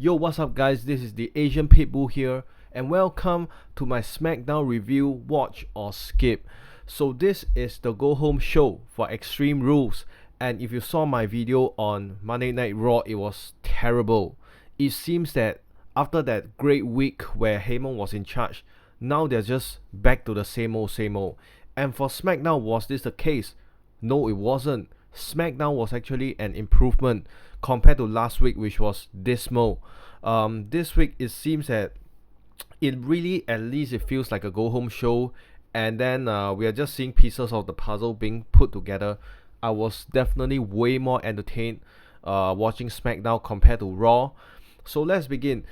Yo, what's up guys, this is the Asian Pitbull here and welcome to my Smackdown review, watch or skip. So this is the go home show for Extreme Rules, and if you saw my video on Monday Night Raw, it was terrible. It seems that after that great week where Heyman was in charge, now they're just back to the same old same old. And for Smackdown, was this the case? No, it wasn't. Smackdown was actually an improvement compared to last week, which was dismal. This week it seems that it really, at least it feels like a go home show, and then we are just seeing pieces of the puzzle being put together. I was definitely way more entertained watching Smackdown compared to Raw. So let's begin.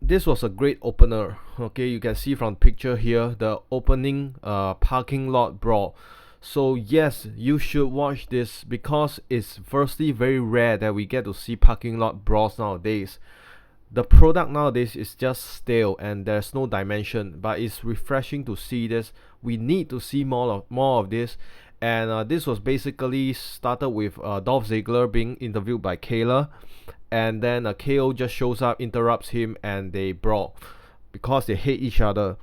This was a great opener. Okay, you can see from picture here the opening parking lot brawl. So yes, you should watch this because it's firstly very rare that we get to see parking lot brawls nowadays. The product nowadays is just stale and there's no dimension, but it's refreshing to see this. We need to see more of this. And this was basically started with Dolph Ziggler being interviewed by Kayla, and then KO just shows up, interrupts him, and they brawl because they hate each other.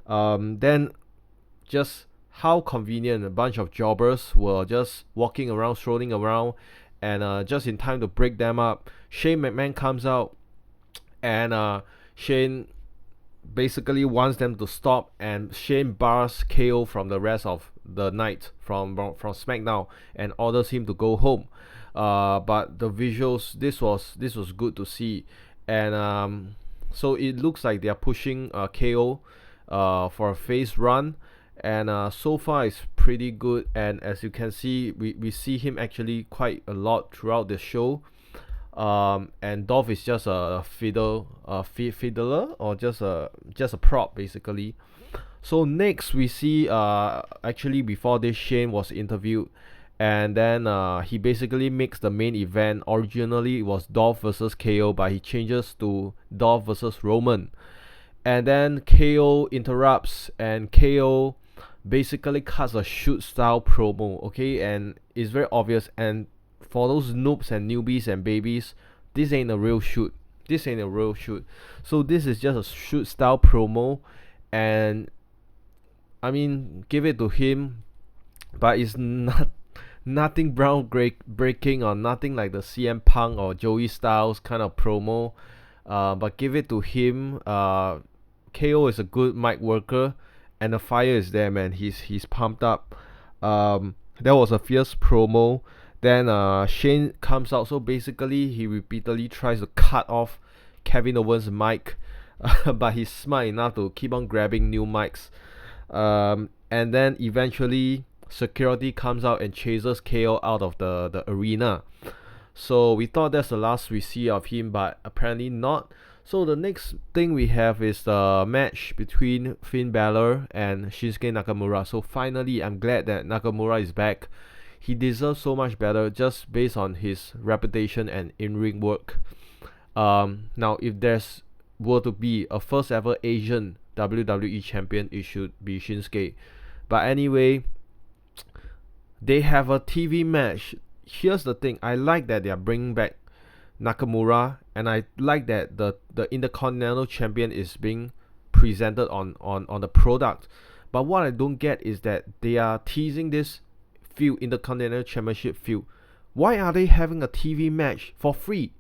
Then just how convenient, a bunch of jobbers were just walking around, strolling around, and just in time to break them up. Shane McMahon comes out, and Shane basically wants them to stop, and Shane bars KO from the rest of the night from SmackDown and orders him to go home. But the visuals, this was good to see, and so it looks like they are pushing KO for a face run, and so far it's pretty good. And as you can see, we see him actually quite a lot throughout the show. And Dolph is just a fiddler, or just a prop basically. So next we see actually before this, Shane was interviewed, and then he basically makes the main event. Originally it was Dolph versus KO, but he changes to Dolph versus Roman, and then KO interrupts, and KO basically cuts a shoot style promo, okay, and it's very obvious. And for those noobs and newbies and babies, this ain't a real shoot. So this is just a shoot style promo, and I mean, give it to him, but it's nothing breaking or nothing like the CM Punk or Joey Styles kind of promo. But give it to him. KO is a good mic worker, and the fire is there, man. He's pumped up. There was a fierce promo. Then Shane comes out, so basically he repeatedly tries to cut off Kevin Owens' mic, but he's smart enough to keep on grabbing new mics. And then eventually security comes out and chases KO out of the arena. So we thought that's the last we see of him, but apparently not. So the next thing we have is the match between Finn Balor and Shinsuke Nakamura. So finally, I'm glad that Nakamura is back. He deserves so much better just based on his reputation and in-ring work. Now, if there's were to be a first ever Asian WWE champion, it should be Shinsuke. But anyway, they have a TV match. Here's the thing, I like that they are bringing back Nakamura, and I like that the Intercontinental Champion is being presented on the product. But what I don't get is that they are teasing this feud, Intercontinental Championship feud. Why are they having a TV match for free?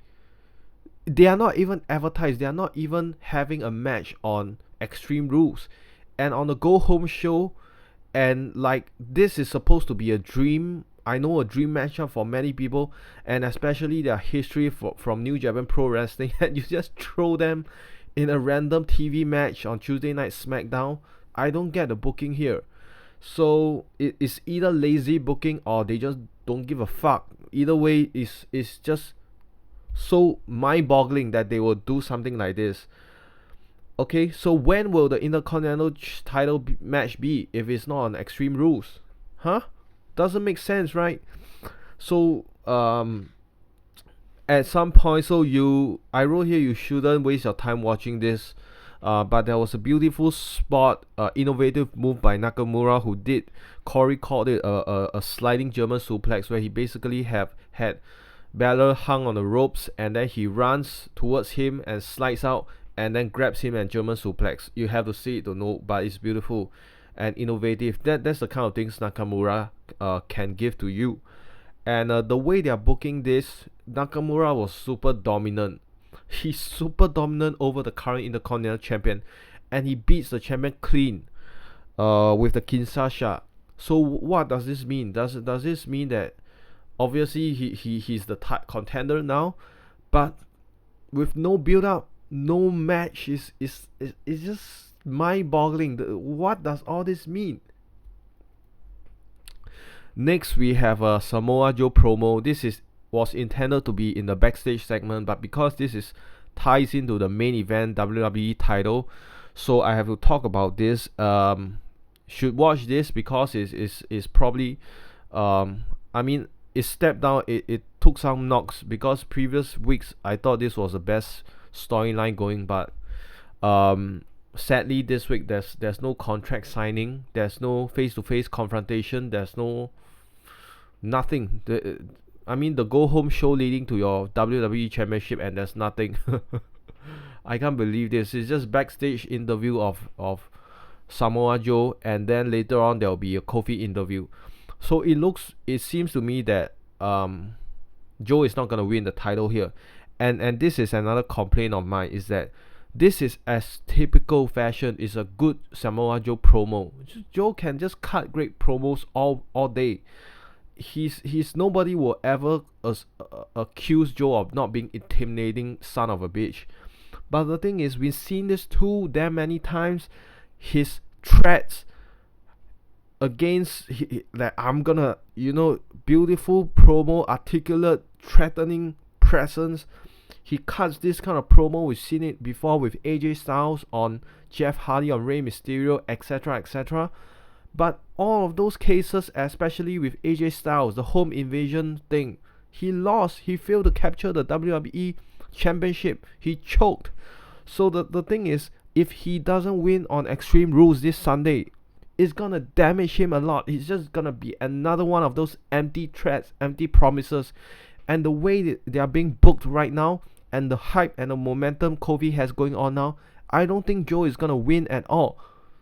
They are not even advertised. They are not even having a match on Extreme Rules and on the go home show. And like, this is supposed to be a dream, I know, a dream matchup for many people, and especially their history from New Japan Pro Wrestling, and you just throw them in a random TV match on Tuesday Night Smackdown. I don't get the booking here. So it's either lazy booking or they just don't give a fuck. Either way, it's just so mind-boggling that they will do something like this. Okay, so when will the Intercontinental title match be if it's not on Extreme Rules? Huh? Doesn't make sense, right? So at some point, I wrote here, you shouldn't waste your time watching this. But there was a beautiful spot, innovative move by Nakamura, who Corey called it a sliding German suplex, where he basically had Balor hung on the ropes, and then he runs towards him and slides out, and then grabs him and German suplex. You have to see it to know, but it's beautiful and innovative. That's the kind of things Nakamura can give to you. And the way they are booking this, Nakamura was super dominant. He's super dominant over the current Intercontinental Champion, and he beats the champion clean with the Kinshasa. So what does this mean? Does this mean that obviously he's the contender now, but with no build up, no match is just mind-boggling. What does all this mean? Next, we have a Samoa Joe promo. This was intended to be in the backstage segment, but because this is ties into the main event WWE title, so I have to talk about this. Should watch this because it's probably I mean, it stepped down. It took some knocks because previous weeks I thought this was the best storyline going, but sadly this week there's no contract signing, there's no face-to-face confrontation, there's no nothing. I mean, the go home show leading to your WWE Championship, and there's nothing. I can't believe this. It's just backstage interview of Samoa Joe, and then later on there will be a Kofi interview. So it seems to me that Joe is not gonna win the title here, and this is another complaint of mine, is that this is as typical fashion is a good Samoa Joe promo. Joe can just cut great promos all day. He's nobody will ever accuse Joe of not being intimidating son of a bitch. But the thing is, we've seen this too damn many times. His threats against that I'm gonna, beautiful promo, articulate, threatening presence. He cuts this kind of promo. We've seen it before with AJ Styles, on Jeff Hardy, on Rey Mysterio, etc., etc. But all of those cases, especially with AJ Styles, the home invasion thing, he lost. He failed to capture the WWE Championship. He choked. So the thing is, if he doesn't win on Extreme Rules this Sunday, it's gonna damage him a lot. It's just gonna be another one of those empty threats, empty promises. And the way they are being booked right now, and the hype and the momentum Kofi has going on now, I don't think Joe is gonna win at all.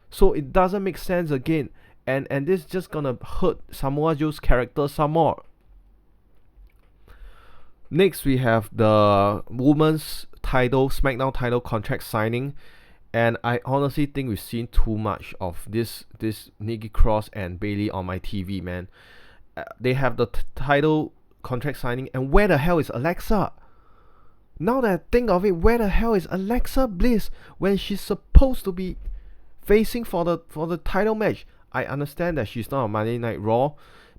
So it doesn't make sense again. And this is just gonna hurt Samoa Joe's character some more. Next, we have the women's title, SmackDown title contract signing. And I honestly think we've seen too much of this Nikki Cross and Bayley on my TV, man. They have the title contract signing, and where the hell is Alexa? Now that I think of it, where the hell is Alexa Bliss when she's supposed to be facing for the title match? I understand that she's not on Monday Night Raw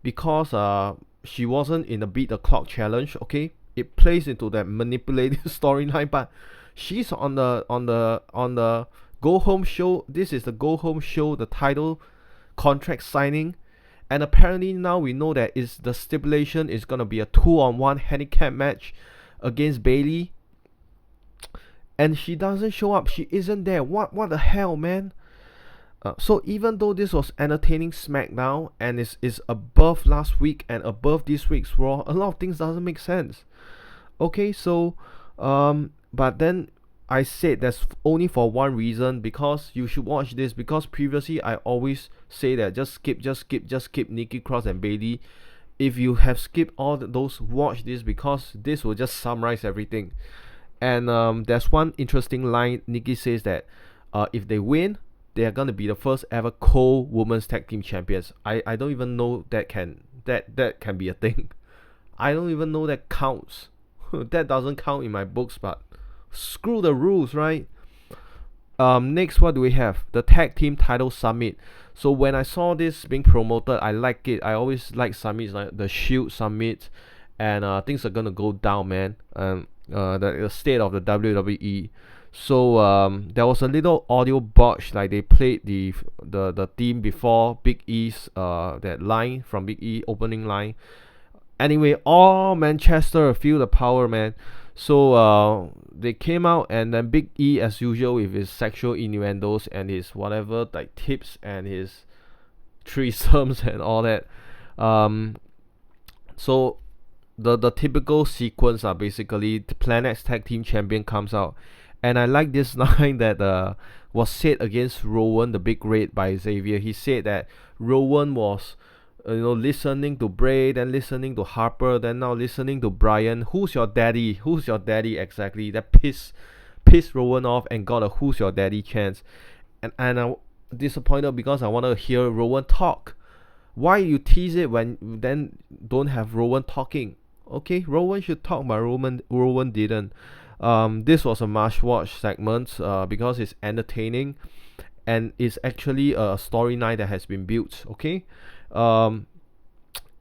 because she wasn't in the Beat the Clock challenge. Okay, it plays into that manipulative storyline, but she's on the go home show. This is the go home show, the title contract signing, and apparently now we know that is the stipulation is gonna be a 2-on-1 handicap match against Bayley, and she doesn't show up. She isn't there. What the hell, man? So even though this was entertaining SmackDown and is above last week and above this week's Raw, a lot of things doesn't make sense. Okay, so but then I said that's only for one reason, because you should watch this, because previously I always say that just skip Nikki Cross and Bayley. If you have skipped all those, watch this, because this will just summarize everything. And there's one interesting line. Nikki says that if they win, they are gonna be the first ever co-women's tag team champions. I don't even know that can be a thing. I don't even know that counts. That doesn't count in my books, but screw the rules, right? Next, what do we have? The tag team title summit. So when I saw this being promoted, I like it. I always like summits, like the Shield summit, and things are gonna go down, man. The state of the WWE. So there was a little audio botch, like they played the theme before Big E's that line from Big E, opening line. Anyway, all Manchester feel the power, man. So they came out, and then Big E, as usual, with his sexual innuendos and his whatever, like tips and his threesomes and all that. So the typical sequence are basically the Planet's Tag Team Champion comes out, and I like this line that was said against Rowan the Big Red by Xavier. He said that Rowan was listening to Bray, then listening to Harper, then now listening to Bryan. Who's your daddy? Who's your daddy exactly? That pissed Rowan off and got a "Who's your daddy" chance. And I'm disappointed because I want to hear Rowan talk. Why you tease it when you then don't have Rowan talking? Okay, Rowan should talk, but Rowan didn't. This was a must-watch segment because it's entertaining and it's actually a storyline that has been built. Okay.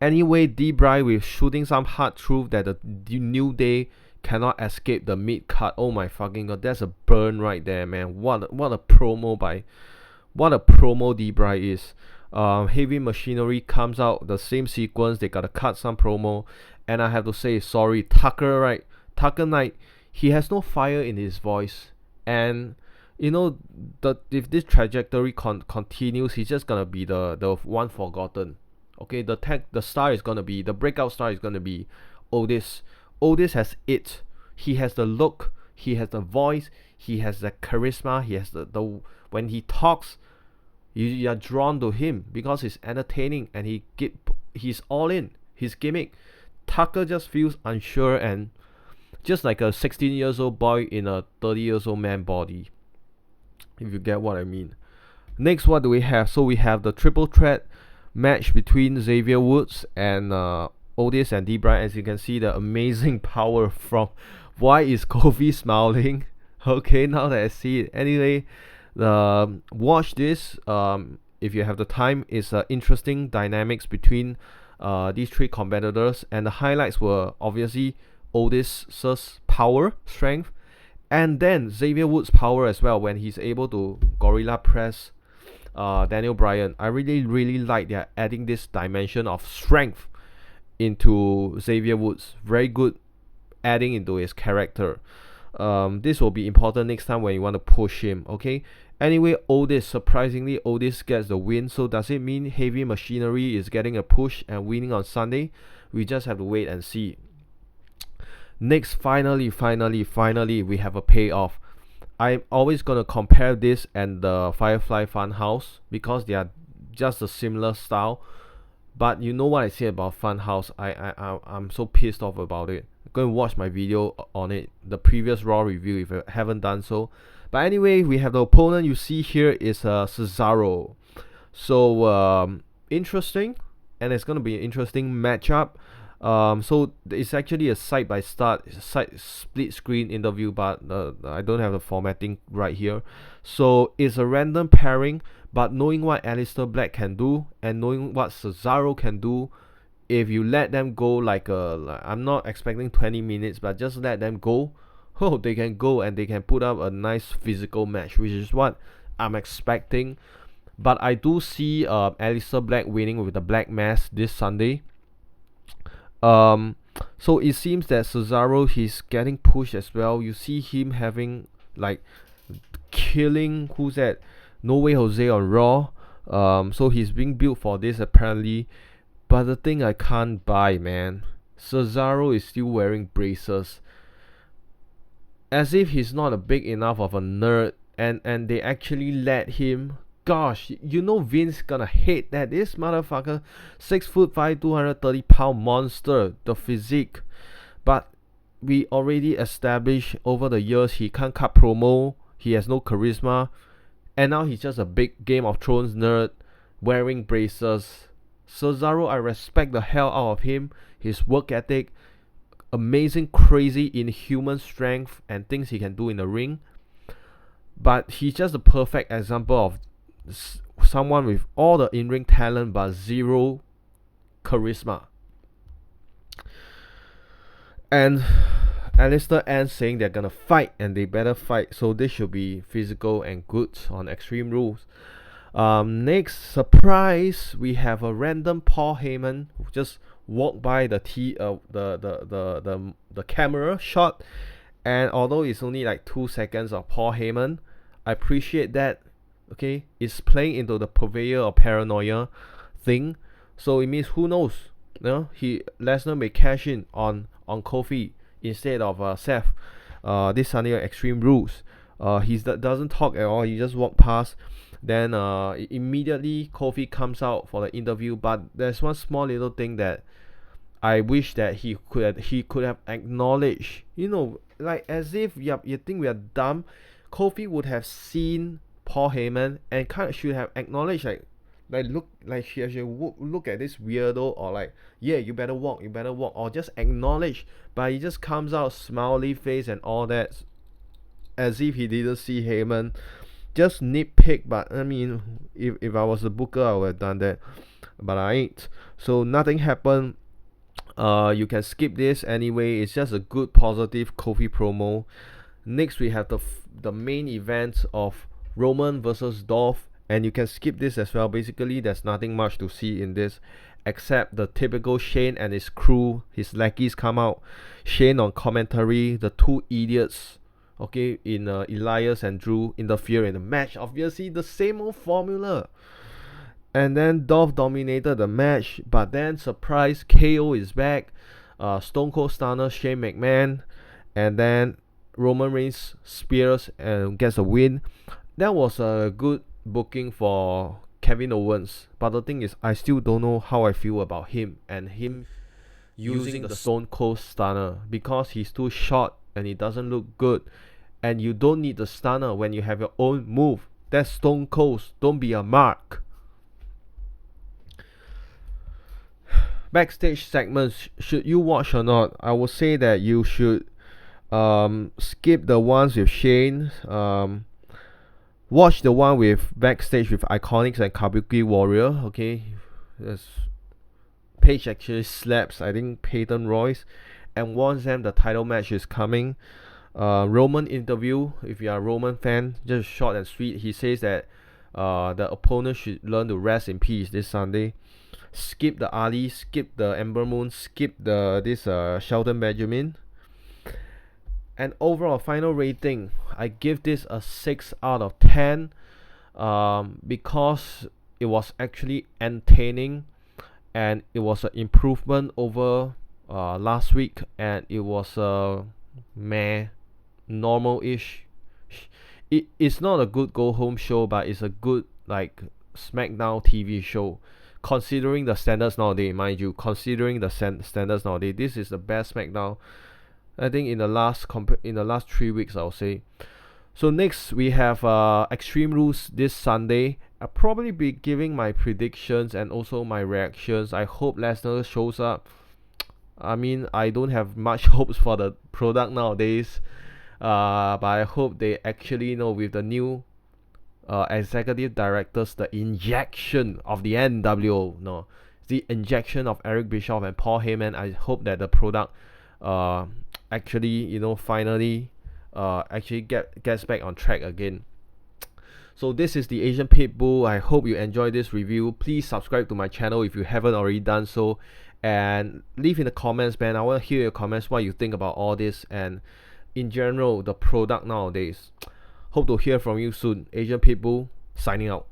Anyway, D-Bry with shooting some hard truth that the New Day cannot escape the mid cut. Oh my fucking god, that's a burn right there, man. What a promo D-Bry is. Heavy Machinery comes out, the same sequence, they gotta cut some promo, and I have to say sorry, Tucker Knight, he has no fire in his voice, and if this trajectory continues, he's just gonna be the one forgotten. Okay, the breakout star is gonna be Otis. Otis has it. He has the look, he has the voice, he has the charisma, he has the when he talks, you are drawn to him because he's entertaining and he's all in. His gimmick. Tucker just feels unsure and just like a 16 years old boy in a 30 years old man body, if you get what I mean. Next, what do we have? So we have the triple threat match between Xavier Woods and Otis and D-Bry. As you can see, the amazing power from why is Kofi smiling? Okay, now that I see it. Anyway, watch this if you have the time. It's interesting dynamics between these three competitors, and the highlights were obviously Otis's power, strength, and then Xavier Woods' power as well when he's able to gorilla press Daniel Bryan. I really like they're adding this dimension of strength into Xavier Woods. Very good adding into his character. This will be important next time when you want to push him. Okay. Anyway, surprisingly, Otis gets the win. So does it mean Heavy Machinery is getting a push and winning on Sunday? We just have to wait and see. Next, finally, we have a payoff. I'm always gonna compare this and the Firefly Funhouse because they are just a similar style. But you know what I say about Funhouse? I'm so pissed off about it. Go and watch my video on it, the previous Raw review if you haven't done so. But anyway, we have the opponent you see here is Cesaro. So interesting, and it's gonna be an interesting matchup. So it's actually a side split screen interview, but I don't have the formatting right here. So it's a random pairing, but knowing what Aleister Black can do and knowing what Cesaro can do, if you let them go I'm not expecting 20 minutes, but just let them go, they can go and they can put up a nice physical match, which is what I'm expecting. But I do see Aleister Black winning with the Black Mass this Sunday. So it seems that Cesaro, he's getting pushed as well. You see him having killing who's that? No Way Jose on Raw. So he's being built for this apparently. But the thing I can't buy, man, Cesaro is still wearing braces, as if he's not a big enough of a nerd, and they actually let him. Gosh, Vince gonna hate that. This motherfucker, 6'5", 230-pound monster, the physique. But we already established over the years he can't cut promo, he has no charisma, and now he's just a big Game of Thrones nerd wearing braces. Cesaro, I respect the hell out of him, his work ethic, amazing, crazy, inhuman strength and things he can do in the ring. But he's just a perfect example of someone with all the in-ring talent but zero charisma. And Aleister ends saying they're gonna fight and they better fight, so this should be physical and good on Extreme Rules. Next surprise, we have a random Paul Heyman who just walked by the camera shot, and although it's only 2 seconds of Paul Heyman, I appreciate that. Okay, it's playing into the purveyor of paranoia thing, so it means who knows, Lesnar may cash in on Kofi instead of Seth. This Sunday on Extreme Rules. He doesn't talk at all. He just walk past. Then immediately Kofi comes out for the interview. But there's one small little thing that I wish that he could have acknowledged. Like as if you think we are dumb. Kofi would have seen Paul Heyman and kind of should have acknowledged she should look at this weirdo, or like, yeah, you better walk, or just acknowledge. But he just comes out smiley face and all that, as if he didn't see Heyman. Just nitpick, but I mean, if I was a booker, I would have done that, but I ain't. So nothing happened. You can skip this anyway. It's just a good positive Kofi promo. Next we have the main event of Roman versus Dolph, and you can skip this as well. Basically, there's nothing much to see in this except the typical Shane and his crew, his lackeys come out. Shane on commentary, the two idiots, okay, in Elias and Drew interfere in the match. Obviously, the same old formula. And then Dolph dominated the match, but then surprise, KO is back. Stone Cold Stunner Shane McMahon, and then Roman Reigns spears and gets a win. That was a good booking for Kevin Owens, but the thing is, I still don't know how I feel about him and him using the Stone Cold Stunner, because he's too short and it doesn't look good. And you don't need the stunner when you have your own move. That's Stone Cold. Don't be a mark. Backstage segments, should you watch or not? I would say that you should skip the ones with Shane. Watch the one with Backstage with Iconics and Kabuki Warrior. Okay, Paige actually slaps, I think, Peyton Royce, and warns them the title match is coming. Roman interview, if you are a Roman fan, just short and sweet. He says that the opponent should learn to rest in peace this Sunday. Skip the Ali, skip the Ember Moon, skip this Shelton Benjamin. And overall final rating, I give this a 6 out of 10, because it was actually entertaining, and it was an improvement over last week, and it was normal-ish. It's not a good go home show, but it's a good like Smackdown TV show. Considering the standards nowadays, mind you, standards nowadays, this is the best Smackdown, I think, in the last 3 weeks, I'll say. So next we have Extreme Rules this Sunday. I'll probably be giving my predictions and also my reactions. I hope Lesnar shows up. I mean, I don't have much hopes for the product nowadays, but I hope they actually with the new executive directors, the injection of the NWO, the injection of Eric Bischoff and Paul Heyman. I hope that the product actually finally actually gets back on track again. So this is the Asian Pitbull. I hope you enjoyed this review. Please subscribe to my channel if you haven't already done so, and leave in the comments, man. I want to hear your comments, what you think about all this and in general the product nowadays. Hope to hear from you soon. Asian Pitbull signing out.